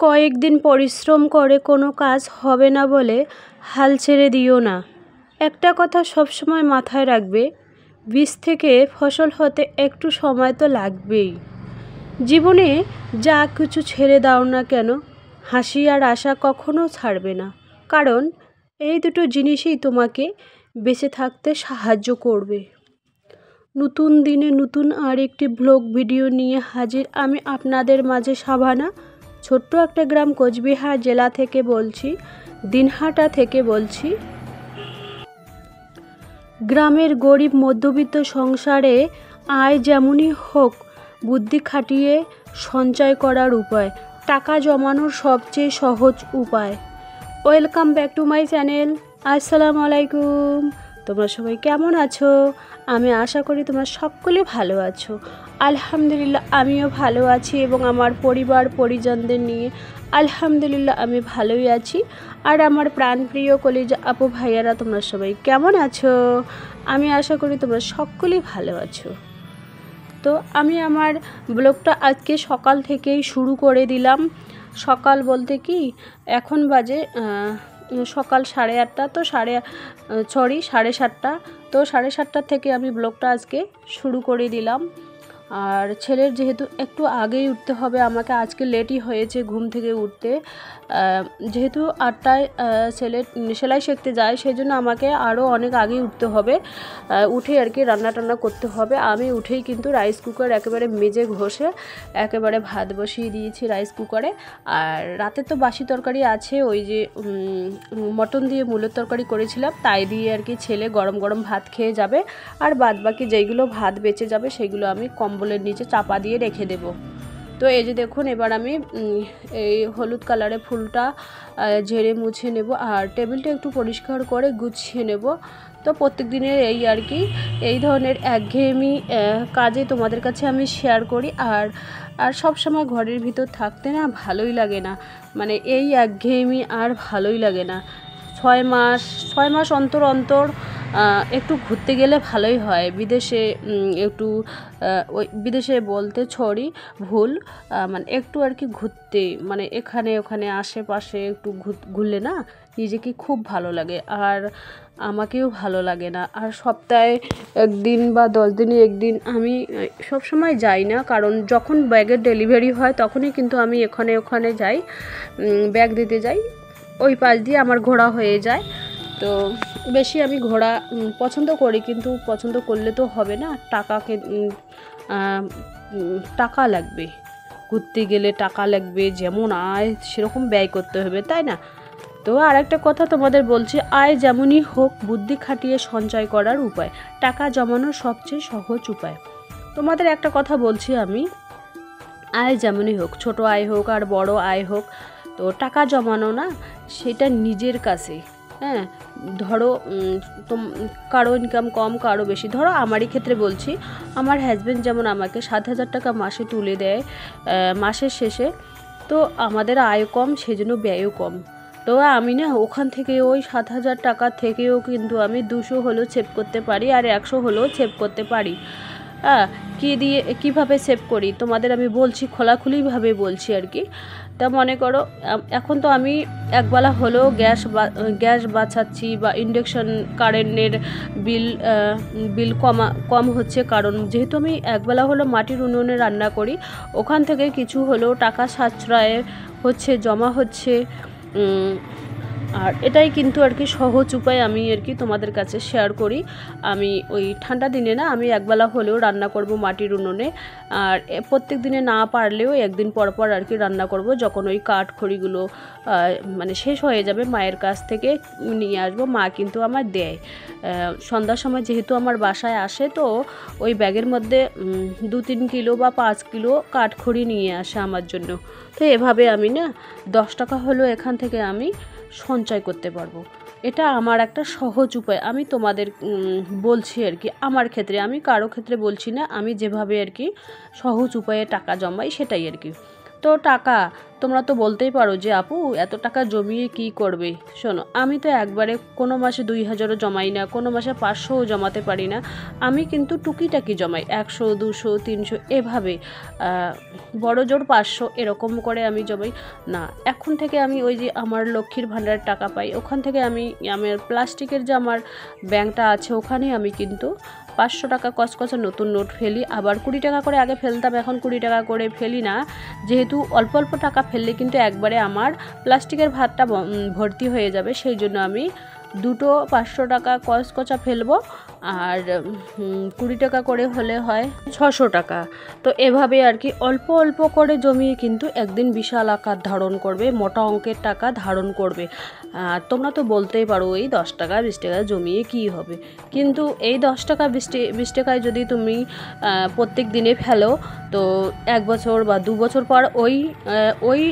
কয়েকদিন পরিশ্রম করে কোনো কাজ হবে না বলে হাল ছেড়ে দিও না। একটা কথা সবসময় মাথায় রাখবে, বীজ থেকে ফসল হতে একটু সময় তো লাগবেই। জীবনে যা কিছু ছেড়ে দাও না কেন, হাসি আর আশা কখনো ছাড়বে না। কারণ এই দুটো জিনিসই তোমাকে বেঁচে থাকতে সাহায্য করবে। নতুন দিনে নতুন আর একটি ব্লগ ভিডিও নিয়ে হাজির আমি আপনাদের মাঝে শাবানা। ছোট্ট একটা গ্রাম কোচবিহার জেলা থেকে বলছি, দিনহাটা থেকে বলছি। গ্রামের গরিব মধ্যবিত্ত সংসারে আয় যেমনই হোক, বুদ্ধি খাটিয়ে সঞ্চয় করার উপায়, টাকা জমানোর সবচেয়ে সহজ উপায়। Welcome back to my channel. আসসালামু আলাইকুম। তোমরা সবাই কেমন আছো? আমি আশা করি তোমরা সকলে ভালো আছো। আলহামদুলিল্লাহ আমিও ভালো আছি এবং আমার পরিবার পরিজনদের নিয়ে আলহামদুলিল্লাহ আমি ভালোই আছি। আর আমার প্রাণপ্রিয় কলিজা আপু ভাইয়ারা তোমরা সবাই কেমন আছো? আমি আশা করি তোমরা সকলেই ভালো আছো। তো আমি আমার ব্লগটা আজকে সকাল থেকেই শুরু করে দিলাম। সকাল বলতে কি এখন বাজে সকাল 8:30, তো 7:30, তো 7:30 থেকে আমি ব্লগটা আজকে শুরু করে দিলাম। আর ছেলের যেহেতু একটু আগেই উঠতে হবে, আমাকে আজকে লেটই হয়েছে ঘুম থেকে উঠতে। যেহেতু 8টায় ছেলে সেলাই শিখতে যায়, সেই জন্য আমাকে আরও অনেক আগেই উঠতে হবে। উঠে আর কি রান্না টান্না করতে হবে। আমি উঠেই কিন্তু রাইস কুকার একেবারে মেজে ঘষে একেবারে ভাত বসিয়ে দিয়েছি রাইস কুকারে। আর রাতে তো বাসি তরকারি আছে, ওই যে মটন দিয়ে মূলের তরকারি করেছিলাম, তাই দিয়ে আর কি ছেলে গরম গরম ভাত খেয়ে যাবে। আর বাদ বাকি যেইগুলো ভাত বেঁচে যাবে সেইগুলো আমি কম্বলের নিচে চাপা দিয়ে রেখে দেব। তো এই যে দেখুন, এবার আমি এই হলুদ কালারের ফুলটা ঝেড়ে মুছে নেব আর টেবিলটা একটু পরিষ্কার করে গুছিয়ে নেব। তো প্রত্যেক দিনের এই আর কি এই ধরনের একঘেয়েমি কাজে তোমাদের কাছে আমি শেয়ার করি। আর সব সময় ঘরের ভিতর থাকতে না ভালোই লাগে না, মানে এই একঘেয়েমি আর ভালোই লাগে না। 6 মাস অন্তর অন্তর একটু ঘুরতে গেলে ভালোই হয়। বিদেশে একটু ওই বিদেশে বলতে ভুল, মানে একটু আর কি ঘুরতে, মানে এখানে ওখানে আশেপাশে একটু ঘুরলে না নিজেকে খুব ভালো লাগে। আর আমাকেও ভালো লাগে না। আর সপ্তাহে একদিন বা 10 দিনে একদিন আমি সবসময় যাই না, কারণ যখন ব্যাগের ডেলিভারি হয় তখনই কিন্তু আমি এখানে ওখানে যাই, ব্যাগ দিতে যাই। ওই পাশ দিয়ে আমার ঘোরা হয়ে যায়। তো বেশি আমি ঘোরা পছন্দ করি, কিন্তু পছন্দ করলে তো হবে না, টাকা লাগবে। ঘুরতে গেলে টাকা লাগবে, যেমন আয় সেরকম ব্যয় করতে হবে, তাই না? তো আর একটা কথা তোমাদের বলছি, আয় যেমনই হোক, বুদ্ধি খাটিয়ে সঞ্চয় করার উপায়, টাকা জমানোর সবচেয়ে সহজ উপায়। তোমাদের একটা কথা বলছি আমি, আয় যেমনই হোক, ছোট আয় হোক আর বড় আয় হোক, তো টাকা জমানো না সেটা নিজের কাছে। হ্যাঁ, ধরো কারো ইনকাম কম কারো বেশি, ধরো আমারই ক্ষেত্রে বলছি, আমার হাজব্যান্ড যেমন আমাকে 7,000 টাকা মাসে তুলে দেয় মাসের শেষে। তো আমাদের আয় কম, সেজন্য ব্যয়ও কম। তো আমি না ওখান থেকে ওই 7,000 টাকা থেকেও কিন্তু আমি 200 হলেও সেভ করতে পারি আর 100 হলেও সেভ করতে পারি। কীভাবে সেভ করি তোমাদের আমি বলছি, খোলাখুলিভাবে বলছি আর কি। তা মনে করো এখন তো আমি একবেলা হলেও গ্যাস বাঁচাচ্ছি, বা ইন্ডাকশান কারেন্টের বিল কম হচ্ছে, কারণ যেহেতু আমি একবেলা হলো মাটির উনুনে রান্না করি, ওখান থেকে কিছু হলেও টাকা সাশ্রয় হচ্ছে, জমা হচ্ছে। আর এটাই কিন্তু আর কি সহজ উপায় আমি আর কি তোমাদের কাছে শেয়ার করি। আমি ওই ঠান্ডা দিনে না আমি একবেলা হলেও রান্না করব মাটির উনুনে। আর প্রত্যেক দিনে না পারলেও একদিন পর পর আর কি রান্না করব, যখন ওই কাঠখড়িগুলো মানে শেষ হয়ে যাবে মায়ের কাছ থেকে নিয়ে আসবো। মা কিন্তু আমার দেয় সন্ধ্যার সময়, যেহেতু আমার বাসায় আসে, তো ওই ব্যাগের মধ্যে 2-3 কিলো বা 5 কিলো কাঠখড়ি নিয়ে আসে আমার জন্য। তো এভাবে আমি না 10 টাকা হলেও এখান থেকে আমি সঞ্চয় করতে পারবো। এটা আমার একটা সহজ উপায়, আমি তোমাদের বলছি আর কি আমার ক্ষেত্রে, আমি কারো ক্ষেত্রে বলছি না, আমি যেভাবে আর কি সহজ উপায়ে টাকা জমাই সেটাই আর কি। এত টাকা, তোমরা তো বলতেই পারো যে আপু এত টাকা জমিয়ে কি করবে। শোনো, আমি তো একবারে কোনো মাসে 2000ও জমাই না, কোনো মাসে 500ও জমাতে পারি না। আমি কিন্তু টুকিটাকি জমাই 100, 200, 300 এভাবে, বড় জোর 500 এরকম করে আমি জমাই না। এখন থেকে আমি ওই যে আমার লক্ষ্মীর ভাণ্ডারের টাকা পাই, ওখান থেকে আমি আমার প্লাস্টিকের যে আমার ব্যাংকটা আছে ওখানে আমি কিন্তু 500 টাকা কচকচে নতুন নোট ফেলি। আবার 20 টাকা করে আগে ফেলতাম, এখন 20 টাকা করে ফেলি না, যেহেতু অল্প অল্প টাকা ফেললে কিন্তু একবারে আমার প্লাস্টিকের ভাতটা ভর্তি হয়ে যাবে। সেই জন্য আমি দুটো 500 টাকা কচকচা ফেলবো, আর 20 টাকা করে হলে হয় 600 টাকা। তো এভাবে আর কি অল্প অল্প করে জমিয়ে কিন্তু একদিন বিশাল আকার ধারণ করবে, মোটা অঙ্কের টাকা ধারণ করবে। তোমরা তো বলতেই পারো এই 10 টাকা 20 টাকা জমিয়ে কি হবে, কিন্তু এই 10 টাকা 20 টাকায় যদি তুমি প্রত্যেক দিনে ফেলো, তো 1 বছর বা 2 বছর পর ওই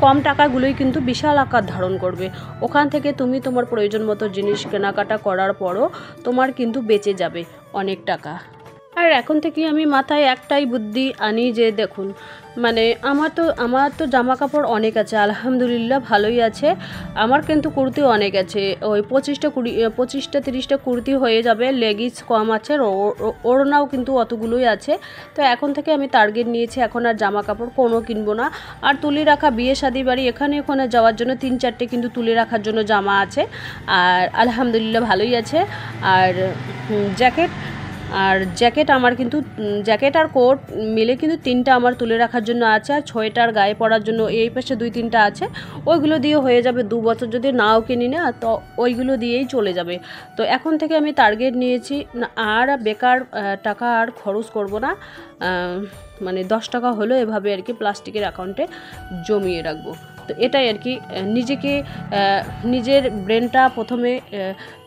কম টাকাগুলোই কিন্তু বিশাল আকার ধারণ করবে। ওখান থেকে তুমি তোমার প্রয়োজন মতো জিনিস কেনাকাটা করার পরও তোমার কিন্তু বেঁচে যাবে অনেক টাকা। আর এখন থেকে আমি মাথায় একটাই বুদ্ধি আনি যে দেখুন, মানে আমার তো জামা কাপড় অনেক আছে, আলহামদুলিল্লাহ ভালোই আছে। আমার কিন্তু কুর্তি অনেক আছে, ওই 25টা 30টা কুর্তি হয়ে যাবে, লেগিংস কম আছে, ওড়নাও কিন্তু অতগুলোই আছে। তো এখন থেকে আমি টার্গেট নিয়েছি এখন আর জামা কাপড় কোনো কিনবো না। আর তুলে রাখা বিয়ে শাদি বাড়ি এখানে ওখানে যাওয়ার জন্য 3-4টে কিন্তু তুলে রাখার জন্য জামা আছে, আর আলহামদুলিল্লাহ ভালোই আছে। আর জ্যাকেট আমার কিন্তু জ্যাকেট আর কোট মিলে কিন্তু 3টা আমার তুলে রাখার জন্য আছে, আর 6টার গায়ে পরার জন্য এই পাশে 2-3টা আছে। ওইগুলো দিয়ে হয়ে যাবে 2 বছর, যদি নাও কিনি না তো ওইগুলো দিয়েই চলে যাবে। তো এখন থেকে আমি টার্গেট নিয়েছি না, আর বেকার টাকা আর খরচ করব না। মানে 10 টাকা হলো এভাবে আর কি প্লাস্টিকের অ্যাকাউন্টে জমিয়ে রাখবো। তো এটাই আর কি, নিজের ব্রেনটা প্রথমে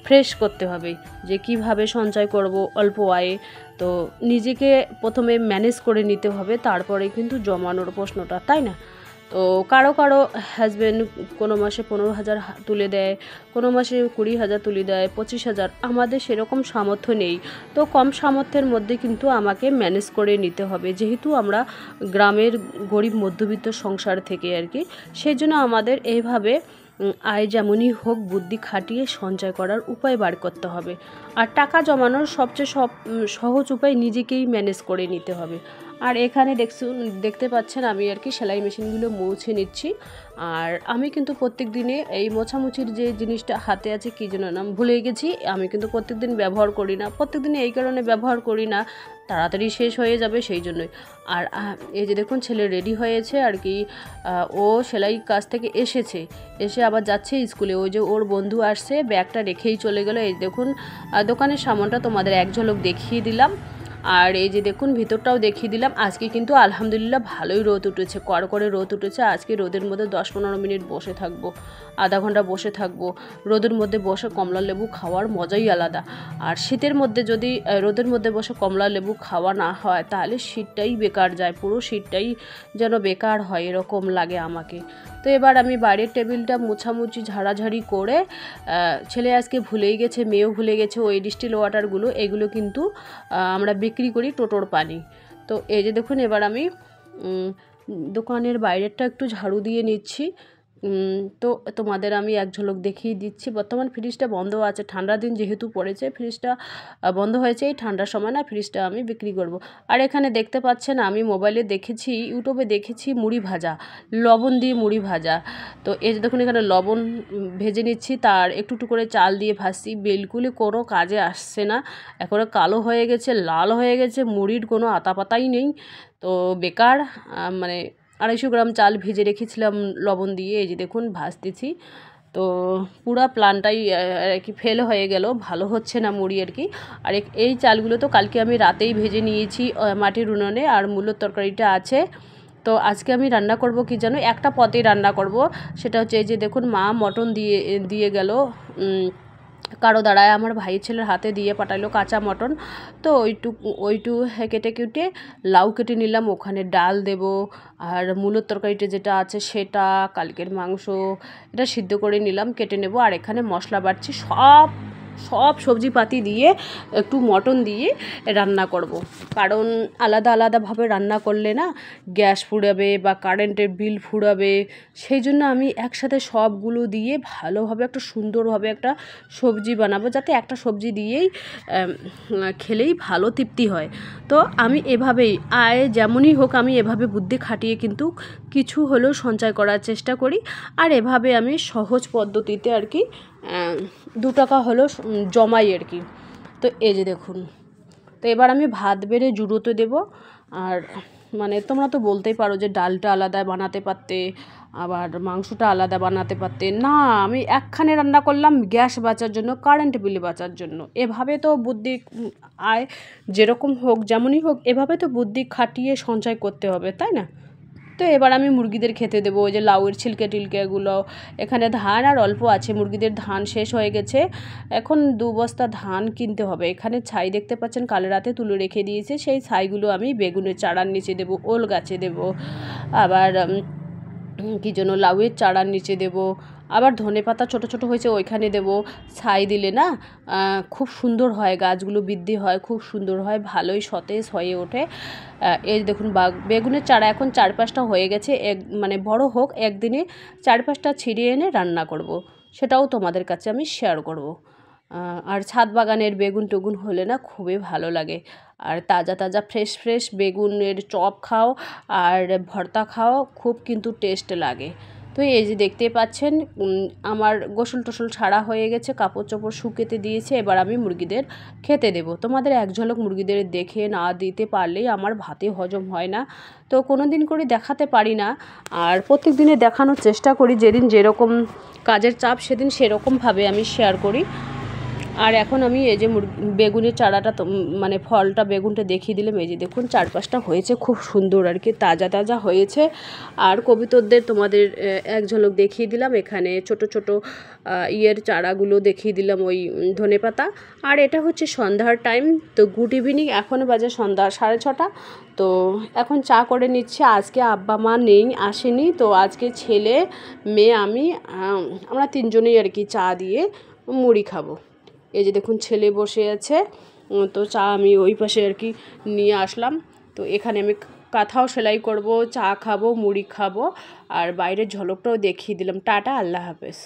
ফ্রেশ করতে হবে যে কিভাবে সঞ্চয় করব অল্প আয়ে। তো নিজেকে প্রথমে ম্যানেজ করে নিতে হবে, তারপরে কিন্তু জমানোর প্রশ্নটা, তাই না? তো কারো হাজব্যান্ড কোনো মাসে 15,000 তুলে দেয়, কোনো মাসে 20,000 তুলে দেয়, 25,000। আমাদের সেরকম সামর্থ্য নেই। তো কম সামর্থ্যের মধ্যে কিন্তু আমাকে ম্যানেজ করে নিতে হবে, যেহেতু আমরা গ্রামের গরিব মধ্যবিত্ত সংসার থেকে আর কি। সেই জন্য আমাদের এইভাবে আয় যেমনই হোক বুদ্ধি খাটিয়ে সঞ্চয় করার উপায় বার করতে হবে। আর টাকা জমানোর সবচেয়ে সহজ উপায় নিজেকেই ম্যানেজ করে নিতে হবে। আর এখানে দেখতে পাচ্ছেন আমি আর কি সেলাই মেশিনগুলো মুছে নিচ্ছি। আর আমি কিন্তু প্রত্যেক দিনে এই মোছামুছির যে জিনিসটা হাতে আছে কী যেন নাম ভুলে গেছি, আমি কিন্তু প্রত্যেক দিন ব্যবহার করি না। প্রত্যেক দিনে এই কারণে ব্যবহার করি না, তাড়াতাড়ি শেষ হয়ে যাবে সেই জন্যই। আর এই যে দেখুন ছেলে রেডি হয়েছে আর কি, ও সেলাই কাজ থেকে এসে আবার যাচ্ছে স্কুলে। ওই যে ওর বন্ধু আসছে, ব্যাগটা রেখেই চলে গেল। এই দেখুন দোকানের সামনটা তোমাদের এক ঝলক দেখিয়ে দিলাম, আর এই যে দেখুন ভিতরটাও দেখিয়ে দিলাম। আজকে কিন্তু আলহামদুলিল্লাহ ভালোই রোদ উঠেছে, করে রোদ উঠেছে। আজকে রোদের মধ্যে 10-15 মিনিট বসে থাকবো, আধা ঘন্টা বসে থাকবো। রোদের মধ্যে বসে কমলা লেবু খাওয়ার মজাই আলাদা। আর শীতের মধ্যে যদি রোদের মধ্যে বসে কমলা লেবু খাওয়া না হয় তাহলে শীতটাই বেকার যায়, পুরো শীতটাই যেন বেকার হয় এরকম লাগে আমাকে। তো এবার আমি বাইরের টেবিলটা মোছামুছি ঝাড়াঝাড়ি করে, ছেলে আজকে ভুলেই গেছে, মেয়েও ভুলে গেছে, ওই ডিস্টিল ওয়াটারগুলো এগুলো কিন্তু আমরা বিক্রি করি টোটোর পানি। তো এই যে দেখুন এবার আমি দোকানের বাইরেরটা একটু ঝাড়ু দিয়ে নিচ্ছি। তো তোমাদের আমি এক ঝলক দেখিয়ে দিচ্ছি। বর্তমান ফ্রিজটা বন্ধ আছে, ঠান্ডার দিন যেহেতু পড়েছে ফ্রিজটা বন্ধ হয়েছে। এই ঠান্ডার সময় না ফ্রিজটা আমি বিক্রি করব। আর এখানে দেখতে পাচ্ছেন আমি মোবাইলে দেখেছি, ইউটিউবে দেখেছি মুড়ি ভাজা, লবণ দিয়ে মুড়ি ভাজা। তো এই যে দেখুন এখানে লবণ ভেজে নিচ্ছি, তার একটু করে চাল দিয়ে ভাজছি। বিলকুলই কোনো কাজে আসছে না, এখন কালো হয়ে গেছে, লাল হয়ে গেছে, মুড়ির কোনো আতাপাতাই নেই। তো বেকার, মানে 250 গ্রাম চাল ভিজে রেখেছিলাম লবণ দিয়ে, এই যে দেখুন ভাজতেছি। তো পুরো প্ল্যানটাই আর কি ফেল হয়ে গেল, ভালো হচ্ছে না মুড়ি আর কি। আর এই চালগুলো তো কালকে আমি রাতেই ভেজে নিয়েছি মাটির উনুনে, আর মূলোর তরকারিটা আছে। তো আজকে আমি রান্না করব কি জানো, একটা পদেই রান্না করব, সেটা হচ্ছে এই যে দেখুন মা মটন দিয়ে গেল কারো দাঁড়ায়, আমার ভাই ছেলের হাতে দিয়ে পাঠালো কাঁচা মটন। তো ওইটু কেটে লাউ কেটে নিলাম, ওখানে ডাল দেব। আর মূলোর তরকারিটা যেটা আছে সেটা, কালকের মাংস, এটা সিদ্ধ করে নিলাম, কেটে নেব। আর এখানে মশলা বাটছি, সব সবজিপাতি দিয়ে একটু মটন দিয়ে রান্না করব। কারণ আলাদা আলাদাভাবে রান্না করলে না গ্যাস ফুরাবে বা কারেন্টের বিল ফুরাবে, সেই জন্য আমি একসাথে সবগুলো দিয়ে ভালোভাবে একটা সুন্দরভাবে একটা সবজি বানাবো, যাতে একটা সবজি দিয়েই খেলেই ভালো তৃপ্তি হয়। তো আমি এভাবেই যেমনই হোক আমি এভাবে বুদ্ধি খাটিয়ে কিন্তু কিছু হলেও সঞ্চয় করার চেষ্টা করি। আর এভাবে আমি সহজ পদ্ধতিতে আর কি 2 টাকা হলেও জমাই আর কি। তো এই যে দেখুন, তো এবার আমি ভাত বেড়ে জুড়োতে দেবো। আর মানে তোমরা তো বলতেই পারো যে ডালটা আলাদা বানাতে পারতে, আবার মাংসটা আলাদা বানাতে পারতে। না, আমি একখানে রান্না করলাম গ্যাস বাঁচার জন্য, কারেন্ট বিল বাঁচার জন্য। এভাবে তো বুদ্ধি আয় যেরকম হোক যেমনই হোক এভাবে তো বুদ্ধি খাটিয়ে সঞ্চয় করতে হবে, তাই না? তো এবার আমি মুরগিদের খেতে দেবো। ওই যে লাউয়ের ছিলকে টিলকেগুলো, এখানে ধান আর অল্প আছে, মুরগিদের ধান শেষ হয়ে গেছে, এখন 2 বস্তা ধান কিনতে হবে। এখানে ছাই দেখতে পাচ্ছেন কাল রাতে তুলে রেখে দিয়েছে, সেই ছাইগুলো আমি বেগুনের চারার নিচে দেবো, ওল গাছে দেবো, আবার কী যেন লাউয়ের চারার নিচে দেবো, আবার ধনেপাতা ছোটো ছোটো হয়েছে ওইখানে দেবো। ছাই দিলে না খুব সুন্দর হয়, গাছগুলো বৃদ্ধি হয়, খুব সুন্দর হয়, ভালোই সতেজ হয়ে ওঠে। এই দেখুন বেগুনের চারা এখন 4-5টা হয়ে গেছে, মানে বড় হোক একদিনে 4-5টা ছিঁড়িয়ে এনে রান্না করব, সেটাও তোমাদের কাছে আমি শেয়ার করব। আর ছাদ বাগানের বেগুন টেগুন হলে না খুবই ভালো লাগে। আর তাজা তাজা ফ্রেশ ফ্রেশ বেগুনের চপ খাও আর ভর্তা খাও, খুব কিন্তু টেস্ট লাগে। তো এই যে দেখতে পাচ্ছেন আমার গোসল টোসল ছাড়া হয়ে গেছে, কাপড় চোপড় শুকাতে দিয়েছে। এবার আমি মুরগিদের খেতে দেব। তোমাদের এক ঝলক মুরগিদের দেখে না দিতে পারলেই আমার ভাতে হজম হয় না। তো কোনো দিন করে দেখাতে পারি না, আর প্রত্যেক দিনে দেখানোর চেষ্টা করি। যেদিন যেরকম কাজের চাপ সেদিন সেরকমভাবে আমি শেয়ার করি। আর এখন আমি এই যে বেগুনের চারাটা মানে ফলটা বেগুনটা দেখিয়ে দিলাম। এই যে দেখুন 4-5টা হয়েছে, খুব সুন্দর আর কি, তাজা তাজা হয়েছে। আর কবিতরদের তোমাদের এক ঝলক দেখিয়ে দিলাম, এখানে ছোট ছোট চারাগুলো দেখিয়ে দিলাম, ওই ধনেপাতা। আর এটা হচ্ছে সন্ধ্যার টাইম, তো গুড ইভিনিং, এখন বাজে সন্ধ্যা 6:30। তো এখন চা করে নিচ্ছে। আজকে আব্বা মা নেই, আসেনি, তো আজকে ছেলে মেয়ে আমরা 3জনেই আর কি চা দিয়ে মুড়ি খাবো। এই যে দেখুন ছেলে বসে আছে, তো চা আমি ওই পাশে আর কি নিয়ে আসলাম। তো এখানে আমি কাঁথাও সেলাই করব, চা খাবো, মুড়ি খাবো, আর বাইরের ঝলকটাও দেখিয়ে দিলাম। টাটা, আল্লাহ হাফেজ।